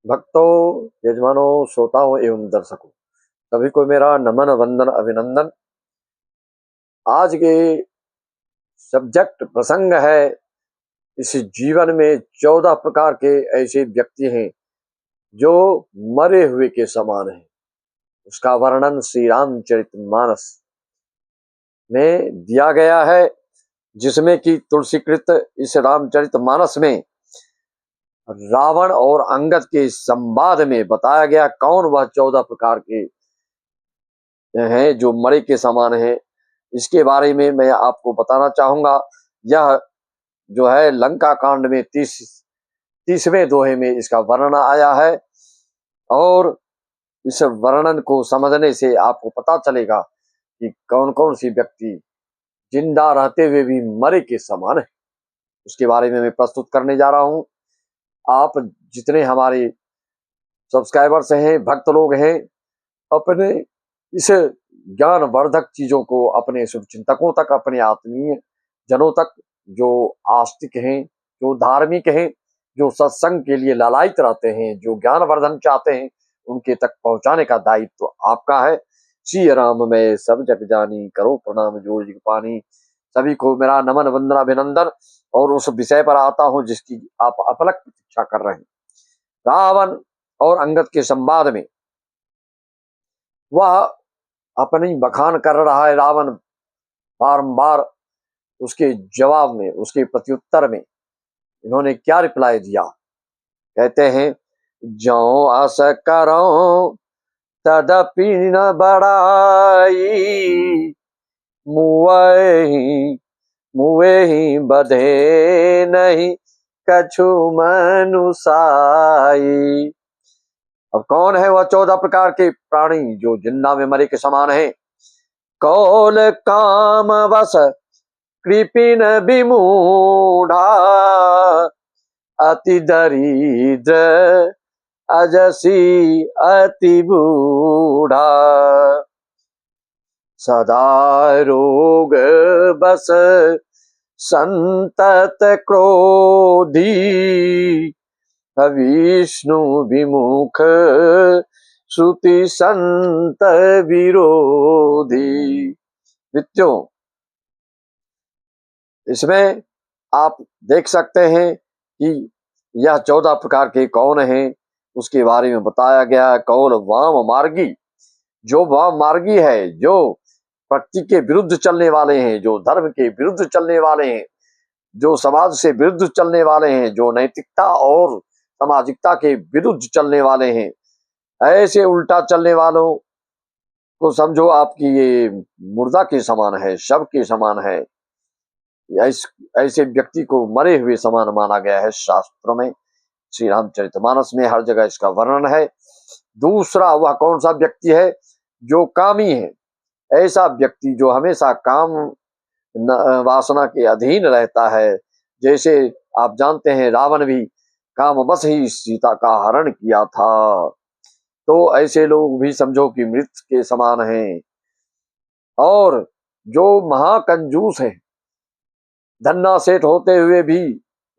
भक्तों, यजमानों, श्रोताओं एवं दर्शकों, सभी को मेरा नमन, वंदन, अभिनंदन। आज के सब्जेक्ट प्रसंग है, इस जीवन में 14 प्रकार के ऐसे व्यक्ति हैं जो मरे हुए के समान हैं। उसका वर्णन श्री रामचरितमानस में दिया गया है, जिसमें कि तुलसीकृत इस रामचरितमानस में रावण और अंगद के संवाद में बताया गया कौन वह 14 प्रकार के हैं जो मरे के समान है। इसके बारे में मैं आपको बताना चाहूंगा। यह जो है लंका कांड में 30वें दोहे में इसका वर्णन आया है, और इस वर्णन को समझने से आपको पता चलेगा कि कौन कौन सी व्यक्ति जिंदा रहते हुए भी मरे के समान है। उसके बारे में मैं प्रस्तुत करने जा रहा हूं। आप जितने हमारे सब्सक्राइबर्स हैं, भक्त लोग हैं, अपने इस ज्ञानवर्धक चीजों को अपने शुभचिंतकों तक, अपने आत्मीय जनों तक, जो आस्तिक हैं, जो धार्मिक हैं, जो सत्संग के लिए लालायित रहते हैं, जो ज्ञानवर्धन चाहते हैं, उनके तक पहुंचाने का दायित्व तो आपका है। श्री राम में सब जग जानी, करो प्रणाम जोड़ जिग पानी। सभी को मेरा नमन, वंदना, अभिनंदन। और उस विषय पर आता हूं जिसकी आप अपलक प्रतीक्षा कर रहे हैं। रावण और अंगद के संवाद में वह अपनी बखान कर रहा है। रावण बारंबार उसके जवाब में, उसके प्रत्युत्तर में इन्होंने क्या रिप्लाई दिया। कहते हैं, जो आस करो तदपि न बढ़ाई, मुए ही बधे नहीं कछु मनुसाई। अब कौन है वह 14 प्रकार के प्राणी जो जिंदा में मरे के समान है। कौल काम वस कृपिन विमूढ़ा, अति दरिद्र अजसी अति बूढ़ा। सदा रोग बस संतत क्रोधी, विष्णु विमुख श्रुति संत विरोधी। मित्रों, इसमें आप देख सकते हैं कि यह 14 प्रकार के कौन हैं, उसके बारे में बताया गया है। कौल वाम मार्गी, जो वाम मार्गी है, जो प्रकृति के विरुद्ध चलने वाले हैं, जो धर्म के विरुद्ध चलने वाले हैं, जो समाज से विरुद्ध चलने वाले हैं, जो नैतिकता और सामाजिकता के विरुद्ध चलने वाले हैं, ऐसे उल्टा चलने वालों को समझो आपकी ये मुर्दा के समान है, शव के समान है। ऐसे व्यक्ति को मरे हुए समान माना गया है शास्त्रों में। श्री रामचरितमानस में हर जगह इसका वर्णन है। दूसरा, वह कौन सा व्यक्ति है जो कामी है। ऐसा व्यक्ति जो हमेशा काम वासना के अधीन रहता है। जैसे आप जानते हैं, रावण भी कामवश ही सीता का हरण किया था। तो ऐसे लोग भी समझो कि मृत के समान हैं। और जो महाकंजूस है, धन्ना सेठ होते हुए भी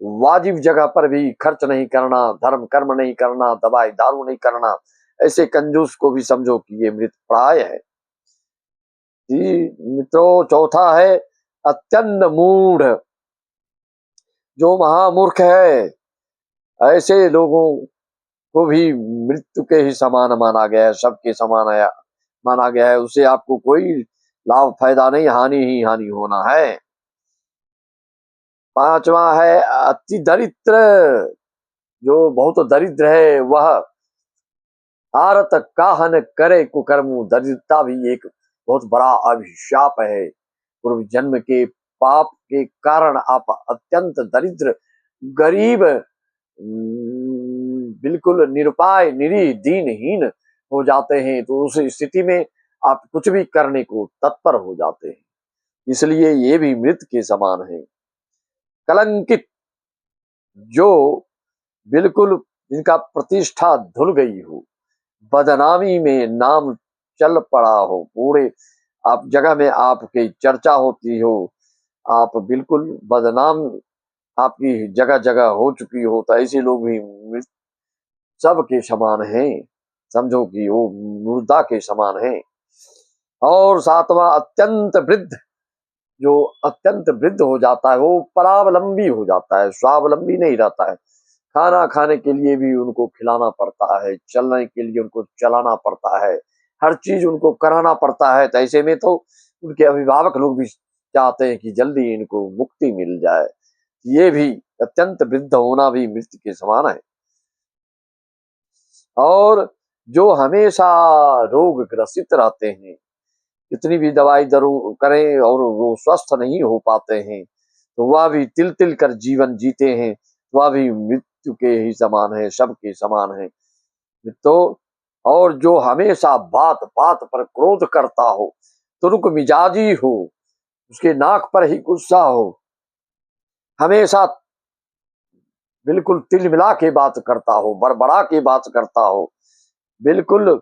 वाजिब जगह पर भी खर्च नहीं करना, धर्म कर्म नहीं करना, दवाई दारू नहीं करना, ऐसे कंजूस को भी समझो कि ये मृत प्राय है। मित्रों, चौथा है अत्यंत मूढ़, जो महामूर्ख है। ऐसे लोगों को भी मृत्यु के ही समान माना गया है, सबके समान है माना गया है। उससे आपको कोई लाभ फायदा नहीं, हानि ही हानि होना है। पांचवा है अति दरिद्र, जो बहुत दरिद्र है। वह आरत काहन करे कुकर्मु। दरिद्रता भी एक बहुत बड़ा अभिशाप है। पूर्व जन्म के पाप के कारण आप अत्यंत दरिद्र, गरीब, बिल्कुल निरुपाय, निरीह, दीनहीन हो जाते हैं। तो उस स्थिति में आप कुछ भी करने को तत्पर हो जाते हैं। इसलिए ये भी मृत के समान है। कलंकित, जो बिल्कुल जिनका प्रतिष्ठा धुल गई हो, बदनामी में नाम चल पड़ा हो, पूरे आप जगह में आपकी चर्चा होती हो, आप बिल्कुल बदनाम आपकी जगह जगह हो चुकी हो, तो ऐसे लोग भी सबके समान हैं, समझो कि वो मुर्दा के समान हैं। और सातवां अत्यंत वृद्ध, जो अत्यंत वृद्ध हो जाता है वो परावलंबी हो जाता है, स्वावलंबी नहीं रहता है। खाना खाने के लिए भी उनको खिलाना पड़ता है, चलने के लिए उनको चलाना पड़ता है, हर चीज उनको कराना पड़ता है। तो ऐसे में तो उनके अभिभावक लोग भी चाहते हैं कि जल्दी इनको मुक्ति मिल जाए। ये भी अत्यंत वृद्ध होना भी मृत्यु के समान है। और जो हमेशा रोग ग्रसित रहते हैं, कितनी भी दवाई दारू करें और वो स्वस्थ नहीं हो पाते हैं, तो वह भी तिल तिल कर जीवन जीते हैं, वह भी मृत्यु के ही समान है, सबके समान है। तो और जो हमेशा बात बात पर क्रोध करता हो, तुर्क मिजाजी हो, उसके नाक पर ही गुस्सा हो, हमेशा बिल्कुल तिल मिला के बात करता हो, बड़बड़ा के बात करता हो, बिल्कुल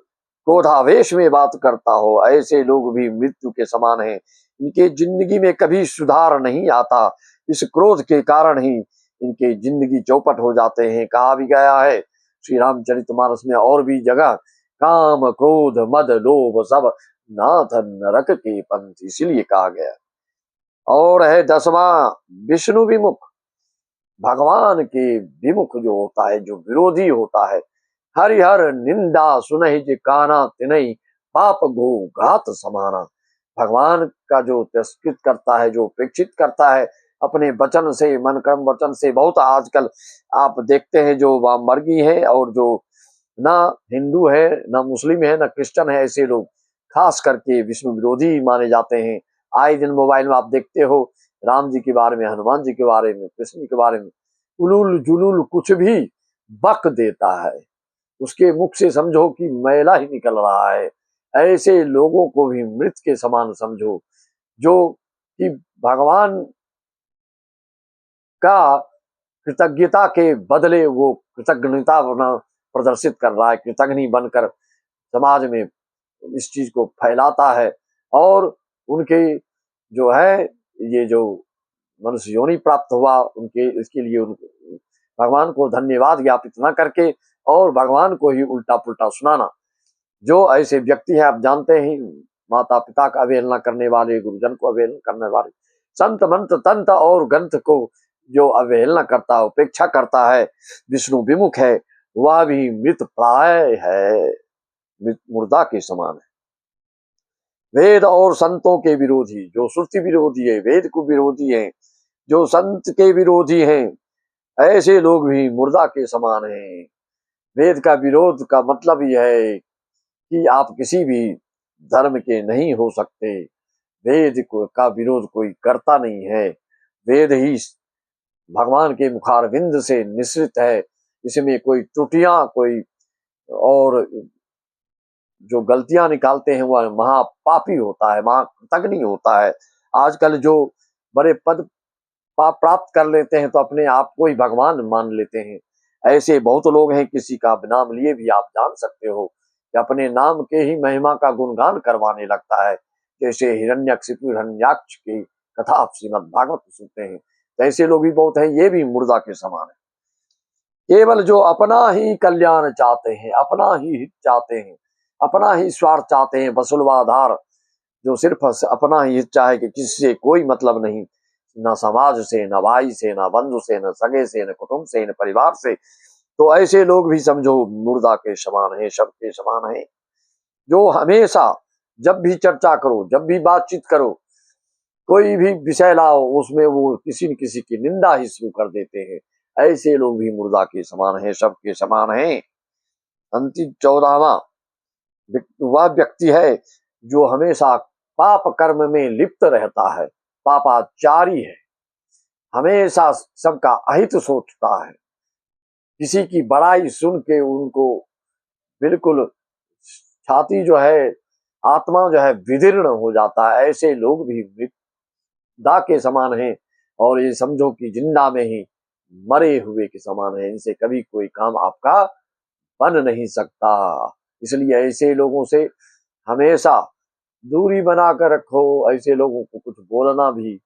क्रोधावेश में बात करता हो, ऐसे लोग भी मृत्यु के समान हैं। इनके जिंदगी में कभी सुधार नहीं आता, इस क्रोध के कारण ही इनके जिंदगी चौपट हो जाते हैं। कहा भी गया है श्री रामचरितमानस में और भी जगह, काम क्रोध मद लोभ सब नाथ नरक के पंथ, इसीलिए कहा गया। और है 10वां विष्णु विमुख, भगवान के विमुख जो होता है, जो विरोधी होता है, हरिहर निंदा सुनहि काना तिनहि पाप गो घात समाना। भगवान का जो तिरस्कृत करता है, जो उपेक्षित करता है अपने वचन से, मन कर्म वचन से, बहुत आजकल आप देखते हैं जो वामवर्गी है और जो ना हिंदू है, ना मुस्लिम है, ना क्रिश्चियन है, ऐसे लोग खास करके विष्णु विरोधी माने जाते हैं। आए दिन मोबाइल में आप देखते हो राम जी के बारे में, हनुमान जी के बारे में, कृष्ण के बारे में उलूल जुलूल कुछ भी बक देता है, उसके मुख से समझो कि मैला ही निकल रहा है। ऐसे लोगों को भी मृत के समान समझो, जो कि भगवान का कृतज्ञता के बदले वो कृतज्ञता प्रदर्शित कर रहा है, कृतज्ञ बनकर समाज में इस चीज को फैलाता है। और उनके जो है ये जो मनुष्य योनि प्राप्त हुआ, उनके इसके लिए भगवान को धन्यवाद ज्ञापित न करके और भगवान को ही उल्टा पुल्टा सुनाना। जो ऐसे व्यक्ति हैं आप जानते ही, माता पिता का अवहेलना करने वाले, गुरुजन को अवहेलना करने वाले, संत मंत्र तंत्र और ग्रंथ को जो अवहेलना करता है, उपेक्षा करता है, विष्णु विमुख है, वह भी मृत प्राय है, मुर्दा के समान है। वेद और संतों के विरोधी, जो श्रुति विरोधी है, वेद को विरोधी है, जो संत के विरोधी हैं, ऐसे लोग भी मुर्दा के समान हैं। वेद का विरोध का मतलब यह है कि आप किसी भी धर्म के नहीं हो सकते। वेद का विरोध कोई करता नहीं है। वेद ही भगवान के मुखारविंद से निश्रित है, इसमें कोई त्रुटियां, कोई और जो गलतियां निकालते हैं वह महापापी होता है, महाकृतज्ञ होता है। आजकल जो बड़े पद प्राप्त कर लेते हैं तो अपने आप को ही भगवान मान लेते हैं। ऐसे बहुत लोग हैं, किसी का नाम लिए भी आप जान सकते हो कि अपने नाम के ही महिमा का गुणगान करवाने लगता है। जैसे हिरण्यकशिपु हिरण्याक्ष की कथा आप श्रीमद् भागवत सुनते हैं, तो ऐसे लोग भी बहुत हैं, ये भी मुर्दा के समान है। केवल जो अपना ही कल्याण चाहते हैं, अपना ही हित चाहते हैं, अपना ही स्वार्थ चाहते हैं, वसुलवाधार, जो सिर्फ अपना ही हित चाहे कि किसी से कोई मतलब नहीं, न समाज से, न भाई से, न बंधु से, न सगे से, न कुटुंब से, न परिवार से, तो ऐसे लोग भी समझो मुर्दा के समान है, शव के समान है। जो हमेशा जब भी चर्चा करो, जब भी बातचीत करो, कोई भी विषय लाओ, उसमें वो किसी न किसी की निंदा ही शुरू कर देते हैं। ऐसे लोग भी मुर्दा के समान है, शव के समान है। अंतिम 14वां वह व्यक्ति है जो हमेशा पाप कर्म में लिप्त रहता है, पापाचारी है, हमेशा सबका अहित सोचता है, किसी की बड़ाई सुन के उनको बिल्कुल छाती जो है, आत्मा जो है विदीर्ण हो जाता है। ऐसे लोग भी मृदा के समान हैं, और ये समझो कि जिंदा में ही मरे हुए के समान है, इनसे कभी कोई काम आपका बन नहीं सकता। इसलिए ऐसे लोगों से हमेशा दूरी बनाकर रखो। ऐसे लोगों को कुछ बोलना भी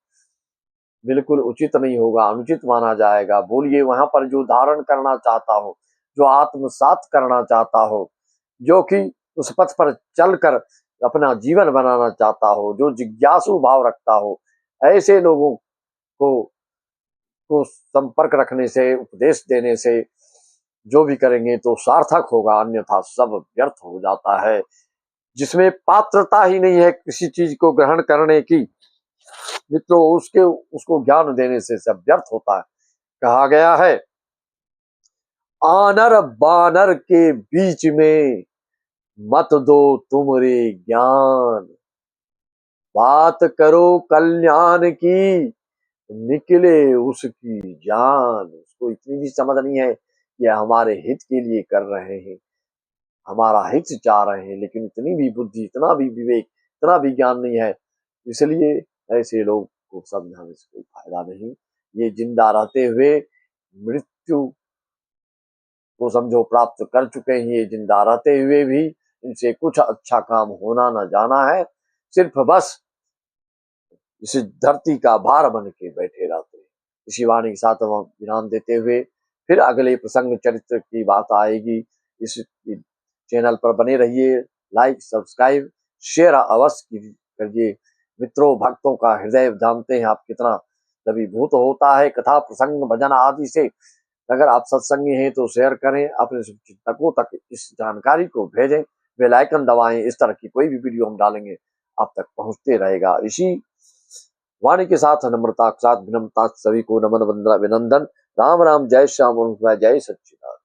बिल्कुल उचित नहीं होगा, अनुचित माना जाएगा। बोलिए वहां पर जो धारण करना चाहता हो, जो आत्मसात करना चाहता हो, जो कि उस पथ पर चलकर अपना जीवन बनाना चाहता हो, जो जिज्ञासु भाव रखता हो, ऐसे लोगों को संपर्क रखने से, उपदेश देने से जो भी करेंगे तो सार्थक होगा, अन्यथा सब व्यर्थ हो जाता है। जिसमें पात्रता ही नहीं है किसी चीज को ग्रहण करने की, मित्रों, उसको ज्ञान देने से सब व्यर्थ होता है। कहा गया है, आनर बानर के बीच में मत दो तुम रे ज्ञान, बात करो कल्याण की निकले उसकी जान। उसको इतनी भी समझ नहीं है कि हमारे हित के लिए कर रहे हैं, हमारा हित चाह रहे हैं, लेकिन इतनी भी बुद्धि, इतना भी विवेक, इतना भी ज्ञान नहीं है। इसलिए ऐसे लोग को समझाने से कोई फायदा नहीं। ये जिंदा रहते हुए मृत्यु को समझो प्राप्त कर चुके हैं, ये जिंदा रहते हुए भी इनसे कुछ अच्छा काम होना न जाना है, सिर्फ बस इस धरती का भार बन के बैठे रहते हैं। इसी वाणी के साथ हम विराम देते हुए फिर अगले प्रसंग चरित्र की बात आएगी। इस चैनल पर बने रहिए, लाइक सब्सक्राइब शेयर अवश्य करिए। मित्रों, भक्तों का हृदय जानते हैं आप कितना अभिभूत होता है कथा प्रसंग भजन आदि से। अगर आप सत्संगी हैं तो शेयर करें, अपने चिंतकों तक इस जानकारी को भेजें, बेल आइकन दबाएं। इस तरह की कोई भी वीडियो हम डालेंगे आप तक पहुंचते रहेगा। इसी वाणी के साथ नम्रता के साथ विनम्रता सभी को नमन वंदना अभिनंदन। राम राम, जय श्याम, जय सच्चिदानंद।